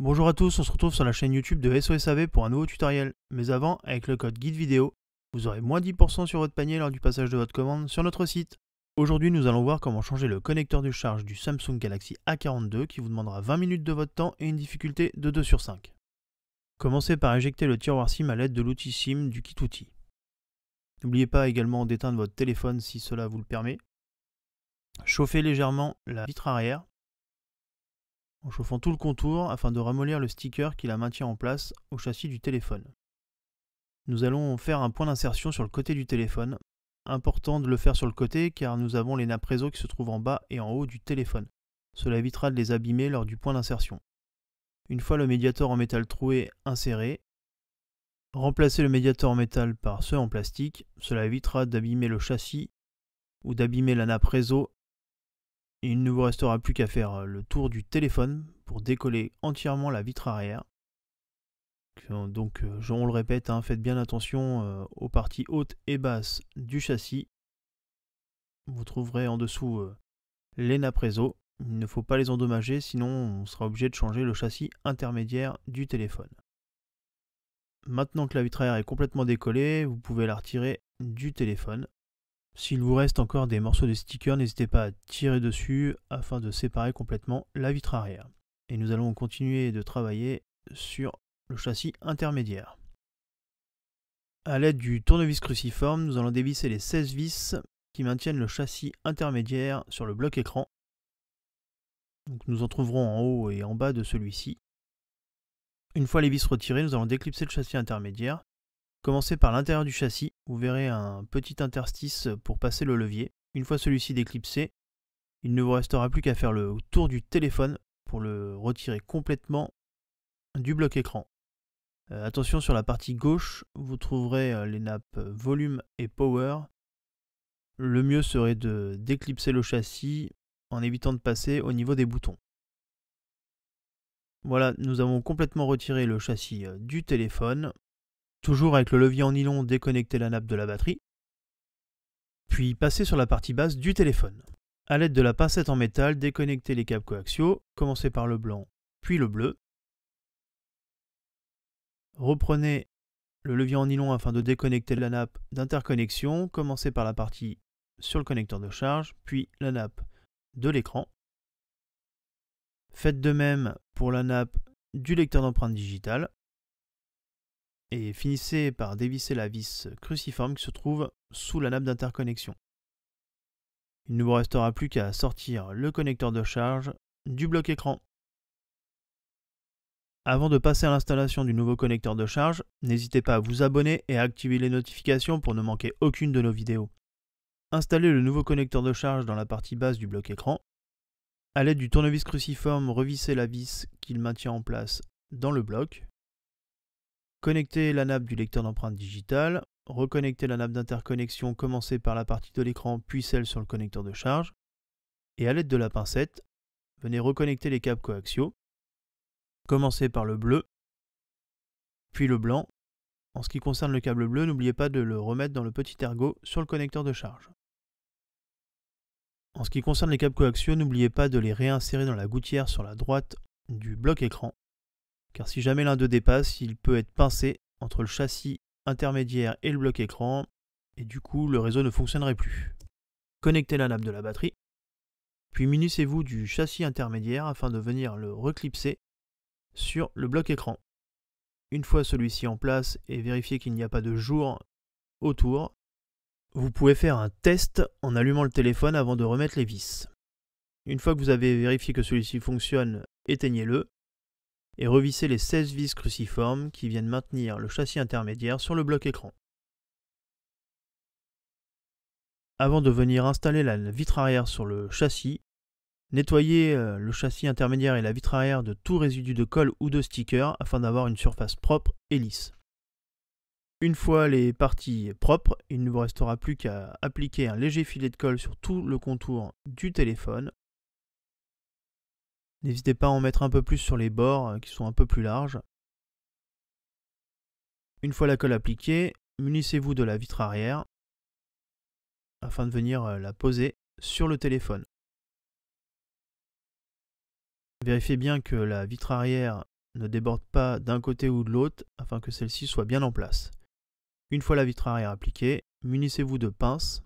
Bonjour à tous, on se retrouve sur la chaîne YouTube de SOSAV pour un nouveau tutoriel. Mais avant, avec le code guide vidéo, vous aurez moins 10% sur votre panier lors du passage de votre commande sur notre site. Aujourd'hui, nous allons voir comment changer le connecteur de charge du Samsung Galaxy A42 qui vous demandera 20 minutes de votre temps et une difficulté de 2 sur 5. Commencez par éjecter le tiroir SIM à l'aide de l'outil SIM du kit outil. N'oubliez pas également d'éteindre votre téléphone si cela vous le permet. Chauffez légèrement la vitre arrière en chauffant tout le contour afin de ramollir le sticker qui la maintient en place au châssis du téléphone. Nous allons faire un point d'insertion sur le côté du téléphone. Important de le faire sur le côté car nous avons les nappes réseau qui se trouvent en bas et en haut du téléphone. Cela évitera de les abîmer lors du point d'insertion. Une fois le médiator en métal troué inséré, remplacez le médiator en métal par ceux en plastique. Cela évitera d'abîmer le châssis ou d'abîmer la nappe réseau. Il ne vous restera plus qu'à faire le tour du téléphone pour décoller entièrement la vitre arrière. Donc, on le répète, faites bien attention aux parties hautes et basses du châssis. Vous trouverez en dessous les nappes réseau. Il ne faut pas les endommager, sinon on sera obligé de changer le châssis intermédiaire du téléphone. Maintenant que la vitre arrière est complètement décollée, vous pouvez la retirer du téléphone. S'il vous reste encore des morceaux de sticker, n'hésitez pas à tirer dessus afin de séparer complètement la vitre arrière. Et nous allons continuer de travailler sur le châssis intermédiaire. A l'aide du tournevis cruciforme, nous allons dévisser les 16 vis qui maintiennent le châssis intermédiaire sur le bloc écran. Donc nous en trouverons en haut et en bas de celui-ci. Une fois les vis retirées, nous allons déclipser le châssis intermédiaire. Commencez par l'intérieur du châssis, vous verrez un petit interstice pour passer le levier. Une fois celui-ci déclipsé, il ne vous restera plus qu'à faire le tour du téléphone pour le retirer complètement du bloc écran. Attention, sur la partie gauche, vous trouverez les nappes volume et power. Le mieux serait de déclipser le châssis en évitant de passer au niveau des boutons. Voilà, nous avons complètement retiré le châssis du téléphone. Toujours avec le levier en nylon, déconnectez la nappe de la batterie. Puis passez sur la partie basse du téléphone. A l'aide de la pincette en métal, déconnectez les câbles coaxiaux. Commencez par le blanc, puis le bleu. Reprenez le levier en nylon afin de déconnecter la nappe d'interconnexion. Commencez par la partie sur le connecteur de charge, puis la nappe de l'écran. Faites de même pour la nappe du lecteur d'empreintes digitales. Et finissez par dévisser la vis cruciforme qui se trouve sous la nappe d'interconnexion. Il ne vous restera plus qu'à sortir le connecteur de charge du bloc écran. Avant de passer à l'installation du nouveau connecteur de charge, n'hésitez pas à vous abonner et à activer les notifications pour ne manquer aucune de nos vidéos. Installez le nouveau connecteur de charge dans la partie basse du bloc écran. A l'aide du tournevis cruciforme, revissez la vis qu'il maintient en place dans le bloc. Connectez la nappe du lecteur d'empreintes digitales. Reconnectez la nappe d'interconnexion, commencez par la partie de l'écran puis celle sur le connecteur de charge. Et à l'aide de la pincette, venez reconnecter les câbles coaxiaux. Commencez par le bleu, puis le blanc. En ce qui concerne le câble bleu, n'oubliez pas de le remettre dans le petit ergot sur le connecteur de charge. En ce qui concerne les câbles coaxiaux, n'oubliez pas de les réinsérer dans la gouttière sur la droite du bloc écran. Car si jamais l'un d'eux dépasse, il peut être pincé entre le châssis intermédiaire et le bloc écran, et du coup le réseau ne fonctionnerait plus. Connectez la nappe de la batterie, puis munissez-vous du châssis intermédiaire afin de venir le reclipser sur le bloc écran. Une fois celui-ci en place et vérifiez qu'il n'y a pas de jour autour, vous pouvez faire un test en allumant le téléphone avant de remettre les vis. Une fois que vous avez vérifié que celui-ci fonctionne, éteignez-le et revissez les 16 vis cruciformes qui viennent maintenir le châssis intermédiaire sur le bloc écran. Avant de venir installer la vitre arrière sur le châssis, nettoyez le châssis intermédiaire et la vitre arrière de tout résidu de colle ou de sticker afin d'avoir une surface propre et lisse. Une fois les parties propres, il ne vous restera plus qu'à appliquer un léger filet de colle sur tout le contour du téléphone. N'hésitez pas à en mettre un peu plus sur les bords qui sont un peu plus larges. Une fois la colle appliquée, munissez-vous de la vitre arrière afin de venir la poser sur le téléphone. Vérifiez bien que la vitre arrière ne déborde pas d'un côté ou de l'autre afin que celle-ci soit bien en place. Une fois la vitre arrière appliquée, munissez-vous de pinces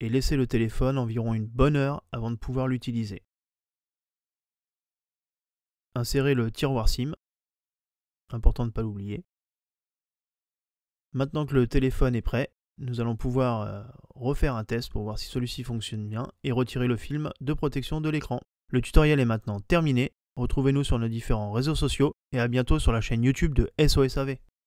et laissez le téléphone environ une bonne heure avant de pouvoir l'utiliser. Insérez le tiroir SIM, important de ne pas l'oublier. Maintenant que le téléphone est prêt, nous allons pouvoir refaire un test pour voir si celui-ci fonctionne bien et retirer le film de protection de l'écran. Le tutoriel est maintenant terminé, retrouvez-nous sur nos différents réseaux sociaux et à bientôt sur la chaîne YouTube de SOS AV.